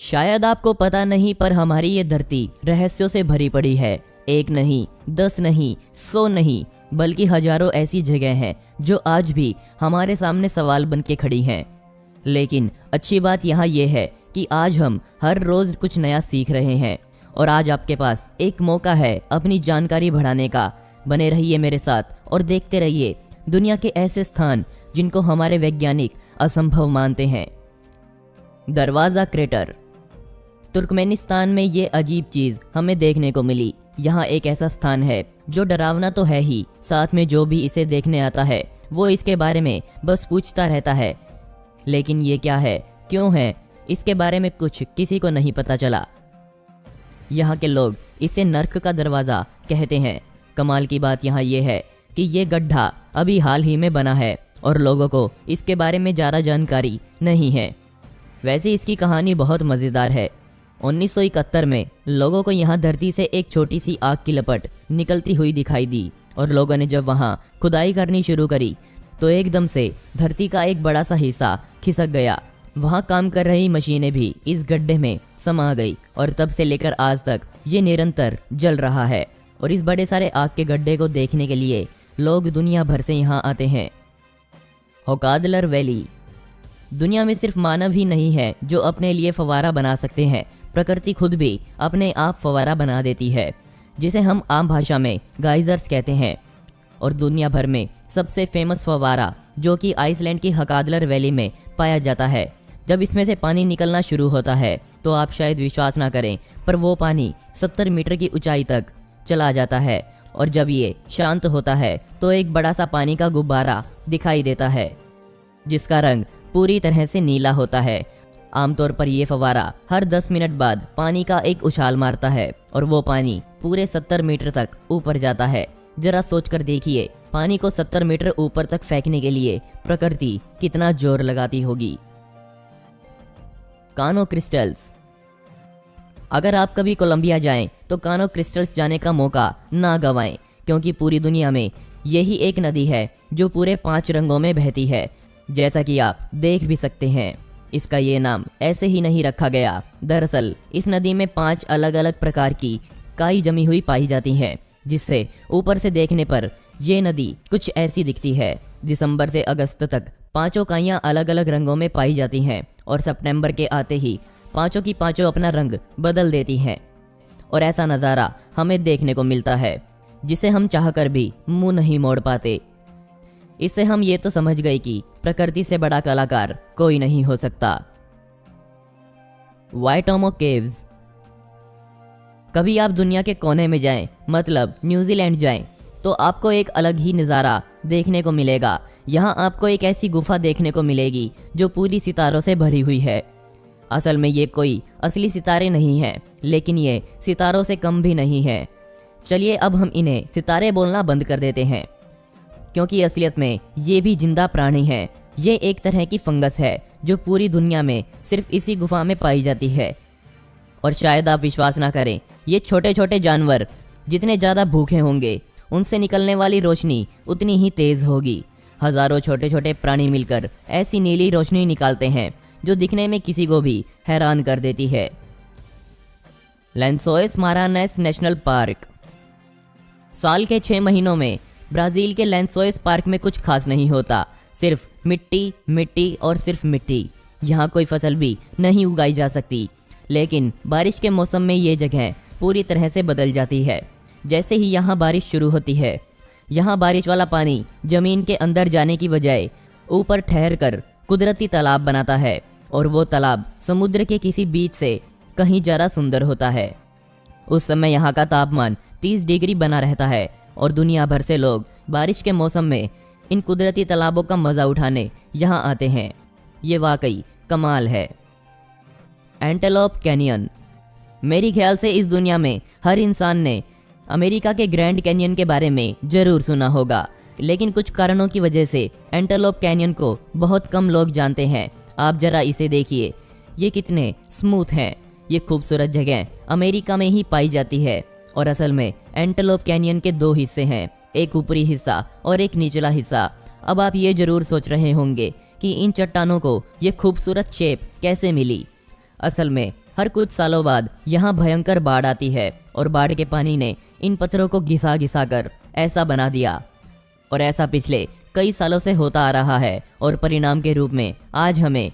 शायद आपको पता नहीं, पर हमारी ये धरती रहस्यों से भरी पड़ी है। एक नहीं, 10 नहीं, 100 नहीं, बल्कि हजारों ऐसी जगह हैं जो आज भी हमारे सामने सवाल बन के खड़ी हैं। लेकिन अच्छी बात यहाँ ये है कि आज हम हर रोज कुछ नया सीख रहे हैं और आज आपके पास एक मौका है अपनी जानकारी बढ़ाने का। बने रहिए मेरे साथ और देखते रहिए दुनिया के ऐसे स्थान जिनको हमारे वैज्ञानिक असंभव मानते हैं। दरवाज़ा क्रेटर। तुर्कमेनिस्तान में ये अजीब चीज़ हमें देखने को मिली। यहाँ एक ऐसा स्थान है जो डरावना तो है ही, साथ में जो भी इसे देखने आता है वो इसके बारे में बस पूछता रहता है। लेकिन ये क्या है, क्यों है, इसके बारे में कुछ किसी को नहीं पता चला। यहाँ के लोग इसे नर्क का दरवाज़ा कहते हैं। कमाल की बात यहाँ ये है कि ये गड्ढा अभी हाल ही में बना है और लोगों को इसके बारे में ज़्यादा जानकारी नहीं है। वैसे इसकी कहानी बहुत मज़ेदार है। 1971 में लोगों को यहाँ धरती से एक छोटी सी आग की लपट निकलती हुई दिखाई दी और लोगों ने जब वहाँ खुदाई करनी शुरू करी तो एकदम से धरती का एक बड़ा सा हिस्सा खिसक गया। वहाँ काम कर रही मशीनें भी इस गड्ढे में समा गई और तब से लेकर आज तक ये निरंतर जल रहा है। और इस बड़े सारे आग के गड्ढे को देखने के लिए लोग दुनिया भर से यहाँ आते हैं। होकादलर वैली। दुनिया में सिर्फ मानव ही नहीं है जो अपने लिए फवारा बना सकते हैं, प्रकृति खुद भी अपने आप फवारा बना देती है, जिसे हम आम भाषा में गाइजर्स कहते हैं। और दुनिया भर में सबसे फेमस फवारा जो कि आइसलैंड की हकादलर वैली में पाया जाता है। जब इसमें से पानी निकलना शुरू होता है तो आप शायद विश्वास ना करें, पर वो पानी 70 मीटर की ऊंचाई तक चला जाता है और जब ये शांत होता है तो एक बड़ा सा पानी का गुब्बारा दिखाई देता है जिसका रंग पूरी तरह से नीला होता है। आमतौर पर यह फवारा हर 10 मिनट बाद पानी का एक उछाल मारता है और वो पानी पूरे 70 मीटर तक ऊपर जाता है। जरा सोचकर देखिए, पानी को 70 मीटर ऊपर तक फेंकने के लिए प्रकृति कितना जोर लगाती होगी। कानो क्रिस्टल्स। अगर आप कभी कोलंबिया जाएं तो कानो क्रिस्टल्स जाने का मौका ना गंवाएं, क्योंकि पूरी दुनिया में यही एक नदी है जो पूरे 5 रंगों में बहती है, जैसा कि आप देख भी सकते हैं। इसका ये नाम ऐसे ही नहीं रखा गया। दरअसल इस नदी में 5 अलग अलग प्रकार की काई जमी हुई पाई जाती हैं, जिससे ऊपर से देखने पर ये नदी कुछ ऐसी दिखती है। दिसंबर से अगस्त तक 5 काइयाँ अलग अलग रंगों में पाई जाती हैं और सितंबर के आते ही 5 की 5 अपना रंग बदल देती हैं। और ऐसा नज़ारा हमें देखने को मिलता है जिसे हम चाहकर भी मुंह नहीं मोड़ पाते। इससे हम ये तो समझ गए कि प्रकृति से बड़ा कलाकार कोई नहीं हो सकता। वाइटोमो केव्स। कभी आप दुनिया के कोने में जाएं, मतलब न्यूजीलैंड जाएं, तो आपको एक अलग ही नज़ारा देखने को मिलेगा। यहाँ आपको एक ऐसी गुफा देखने को मिलेगी जो पूरी सितारों से भरी हुई है। असल में ये कोई असली सितारे नहीं हैं, लेकिन ये सितारों से कम भी नहीं है। चलिए अब हम इन्हें सितारे बोलना बंद कर देते हैं, क्योंकि असलियत में ये भी जिंदा प्राणी हैं। ये एक तरह की फंगस है जो पूरी दुनिया में सिर्फ इसी गुफा में पाई जाती है। और शायद आप विश्वास ना करें, ये छोटे छोटे जानवर जितने ज़्यादा भूखे होंगे उनसे निकलने वाली रोशनी उतनी ही तेज़ होगी। हज़ारों छोटे छोटे प्राणी मिलकर ऐसी नीली रोशनी निकालते हैं जो दिखने में किसी को भी हैरान कर देती है। लेंसोएस मारानेस नेशनल पार्क। साल के 6 महीनों में ब्राज़ील के लेंसोएस पार्क में कुछ खास नहीं होता, सिर्फ मिट्टी मिट्टी और सिर्फ मिट्टी। यहाँ कोई फसल भी नहीं उगाई जा सकती, लेकिन बारिश के मौसम में ये जगह पूरी तरह से बदल जाती है। जैसे ही यहाँ बारिश शुरू होती है, यहाँ बारिश वाला पानी ज़मीन के अंदर जाने की बजाय ऊपर ठहर कर कुदरती तालाब बनाता है और वो तालाब समुद्र के किसी बीच से कहीं ज़्यादा सुंदर होता है। उस समय यहाँ का तापमान 30 डिग्री बना रहता है और दुनिया भर से लोग बारिश के मौसम में इन कुदरती तालाबों का मज़ा उठाने यहाँ आते हैं। ये वाकई कमाल है। Antelope canyon. मेरी ख्याल से इस दुनिया में हर इंसान ने अमेरिका के ग्रैंड कैनियन के बारे में ज़रूर सुना होगा, लेकिन कुछ कारणों की वजह से एंटेलोप कैनियन को बहुत कम लोग जानते हैं। आप ज़रा इसे देखिए, ये कितने स्मूथ हैं। ये खूबसूरत जगह अमेरिका में ही पाई जाती है और असल में एंटेलोप कैनियन के 2 हिस्से हैं, एक ऊपरी हिस्सा और एक निचला हिस्सा। अब आप ये ज़रूर सोच रहे होंगे कि इन चट्टानों को ये खूबसूरत शेप कैसे मिली। असल में हर कुछ सालों बाद यहाँ भयंकर बाढ़ आती है और बाढ़ के पानी ने इन पत्थरों को घिसा घिसा कर ऐसा बना दिया। और ऐसा पिछले कई सालों से होता आ रहा है और परिणाम के रूप में आज हमें